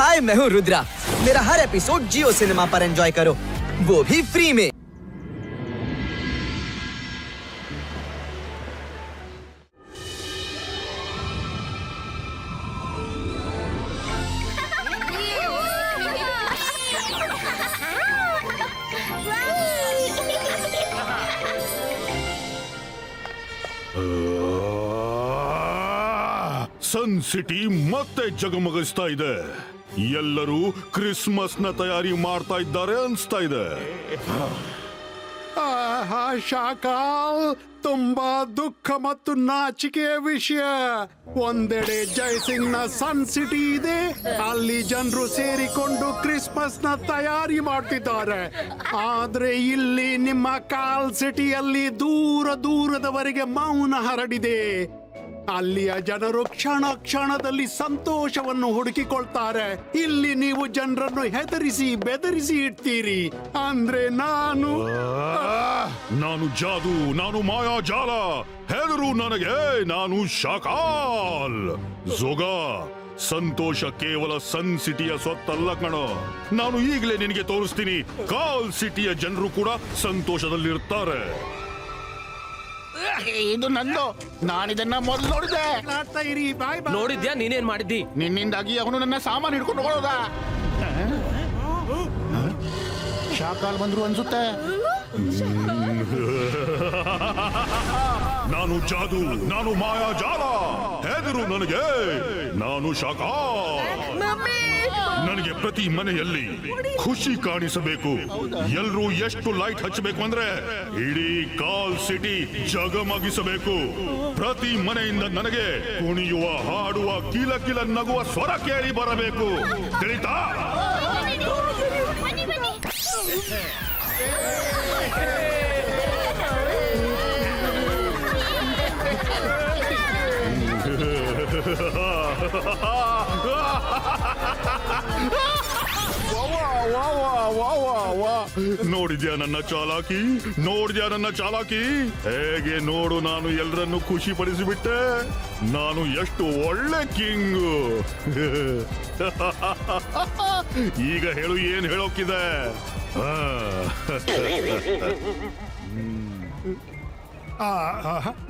हाय, मैं हूँ रुद्रा। मेरा हर एपिसोड जियो सिनेमा पर एंजॉय करो, वो भी फ्री में। ಸನ್ ಸಿಟಿ ಮತ್ತೆ ಜಗಮಗಿಸ್ತಾ ಇದೆ. ಎಲ್ಲರೂ ಕ್ರಿಸ್ಮಸ್ ನ ತಯಾರಿ ಮಾಡ್ತಾ ಇದ್ದಾರೆ ಅನ್ಸ್ತಾ ಇದೆ. ಶಾಕಾಲ್, ತುಂಬಾ ದುಃಖ ಮತ್ತು ನಾಚಿಕೆಯ ವಿಷಯ. ಒಂದೆಡೆ ಜೈಸಿಂಗ್ ನ ಸನ್ ಸಿಟಿ ಇದೆ, ಅಲ್ಲಿ ಜನರು ಸೇರಿಕೊಂಡು ಕ್ರಿಸ್ಮಸ್ ನ ತಯಾರಿ ಮಾಡ್ತಿದ್ದಾರೆ. ಆದ್ರೆ ಇಲ್ಲಿ ನಿಮ್ಮ ಕಾಲ್ ಸಿಟಿಯಲ್ಲಿ ದೂರ ದೂರದವರೆಗೆ ಮೌನ ಹರಡಿದೆ. ಅಲ್ಲಿಯ ಜನರು ಕ್ಷಣ ಕ್ಷಣದಲ್ಲಿ ಸಂತೋಷವನ್ನು ಹುಡುಕಿಕೊಳ್ತಾರೆ. ಇಲ್ಲಿ ನೀವು ಜನರನ್ನು ಹೆದರಿಸಿ ಬೆದರಿಸಿ ಇಡ್ತೀರಿ. ಅಂದ್ರೆ ನಾನು ಜಾದು, ನಾನು ಮಾಯಾಜಾಲ. ಹೆದರು ನನಗೆ, ನಾನು ಶಾಕಾಲ್. ಜೋಗ, ಸಂತೋಷ ಕೇವಲ ಸನ್ ಸಿಟಿಯ ಸ್ವತ್ತಲ್ಲ ಕಣೋ. ನಾನು ಈಗಲೇ ನಿನಗೆ ತೋರಿಸ್ತೀನಿ. ಕಾಲ್ ಸಿಟಿಯ ಜನರು ಕೂಡ ಸಂತೋಷದಲ್ಲಿರ್ತಾರೆ. ಇದು ನಂದು. ನಾನಿದನ್ನ ಮೊದಲು ನೋಡಿದೆ. ನೋಡಿದ್ಯಾ? ನೀನೇನ್ ಮಾಡಿದ್ದಿ? ನಿನ್ನಿಂದಾಗಿ ಅವನು ನನ್ನ ಸಾಮಾನು ಹಿಡ್ಕೊಂಡು ಹೋಗೋದ. ಶಾಕಾಲ್ ಬಂದ್ರು ಅನ್ಸುತ್ತೆ. ನಾನು ಜಾದು, ನಾನು ಮಾಯಾಜಾಲ. ಹೆದರು ನನಗೆ, ನಾನು ಶಾಕಾಲ್. ನನಗೆ ಪ್ರತಿ ಮನೆಯಲ್ಲಿ ಖುಷಿ ಕಾಣಿಸಬೇಕು. ಎಲ್ರೂ ಎಷ್ಟು ಲೈಟ್ ಹಚ್ಚಬೇಕು ಅಂದ್ರೆ ಇಡೀ ಕಾಲ್ ಸಿಟಿ ಜಗಮಗಿಸಬೇಕು. ಪ್ರತಿ ಮನೆಯಿಂದ ನನಗೆ ಕುಣಿಯುವ, ಹಾಡುವ, ಕಿಲ ಕಿಲ ನಗುವ ಸ್ವರ ಕೇಳಿ ಬರಬೇಕು. ತಿಳಿತಾ? ನೋಡಿದ್ಯಾ ನನ್ನ ಚಾಲಾಕಿ? ನೋಡಿದ್ಯಾ ನನ್ನ ಚಾಲಾಕಿ? ಹೇಗೆ ನೋಡು, ನಾನು ಎಲ್ಲರನ್ನು ಖುಷಿ ಪಡಿಸಿಬಿಟ್ಟೆ. ನಾನು ಎಷ್ಟು ಒಳ್ಳೆ ಕಿಂಗು. ಈಗ ಹೇಳು, ಏನ್ ಹೇಳೋಕಿದೆ?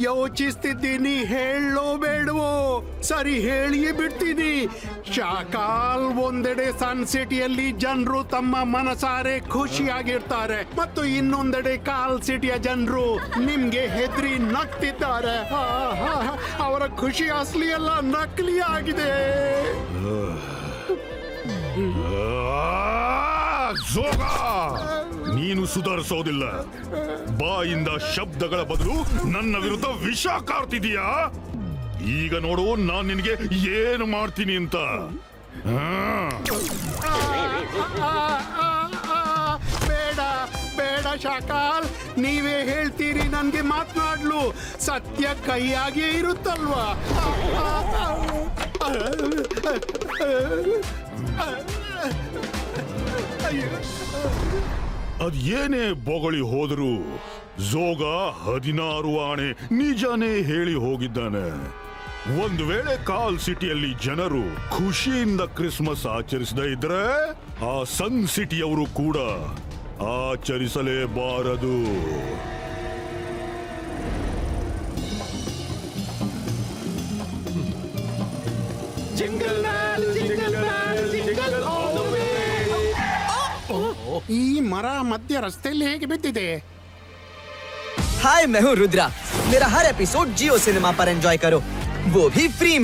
ಯೋಚಿಸ್ತಿದ್ದೀನಿ, ಹೇಳೋ ಬೇಡವೋ? ಸರಿ, ಹೇಳಿಯೇ ಬಿಡ್ತೀನಿ. ಶಾಕಾಲ್, ಒಂದೆಡೆ ಸನ್ ಸಿಟಿಯಲ್ಲಿ ಜನರು ತಮ್ಮ ಮನಸಾರೆ ಖುಷಿಯಾಗಿರ್ತಾರೆ, ಮತ್ತು ಇನ್ನೊಂದೆಡೆ ಕಾಲ್ ಸಿಟಿಯ ಜನರು ನಿಮ್ಗೆ ಹೆದರಿ ನಗ್ತಿದ್ದಾರೆ. ಅವರ ಖುಷಿ ಅಸಲಿ ಅಲ್ಲ, ನಕಲಿ ಆಗಿದೆ. ಜೋಗ, ನೀನು ಸುಧಾರಿಸೋದಿಲ್ಲ. ಬಾಯಿಂದ ಶಬ್ದಗಳ ಬದಲು ನನ್ನ ವಿರುದ್ಧ ವಿಷ ಕಾರ್ತಿದೀಯಾ? ಈಗ ನೋಡು ನಾನು ನಿನಗೆ ಏನು ಮಾಡ್ತೀನಿ ಅಂತ. ಬೇಡ ಬೇಡ ಶಾಕಾಲ್, ನೀವೇ ಹೇಳ್ತೀರಿ ನನ್ಗೆ ಮಾತನಾಡ್ಲು. ಸತ್ಯ ಕೈಯಾಗೆ ಇರುತ್ತಲ್ವಾ? ಅದ್ ಏನೇ ಬೊಗಳಿ ಹೋದ್ರು ಜೋಗ 16 ಆಣೆ ನಿಜಾನೇ ಹೇಳಿ ಹೋಗಿದ್ದಾನೆ. ಒಂದು ವೇಳೆ ಕಾಲ್ ಸಿಟಿಯಲ್ಲಿ ಜನರು ಖುಷಿಯಿಂದ ಕ್ರಿಸ್ಮಸ್ ಆಚರಿಸದೇ ಇದ್ರೆ ಆ ಸನ್ ಸಿಟಿಯವರು ಕೂಡ ಆಚರಿಸಲೇಬಾರದು. ಈ ಮರ ಮಧ್ಯ ರಸ್ತೆಯಲ್ಲಿ ಹೇಗೆ ಬಿದ್ದಿದೆ? हाय, मैं हूँ रुद्रा। मेरा हर एपिसोड जियो सिनेमा पर एंजॉय करो, वो भी फ्री में।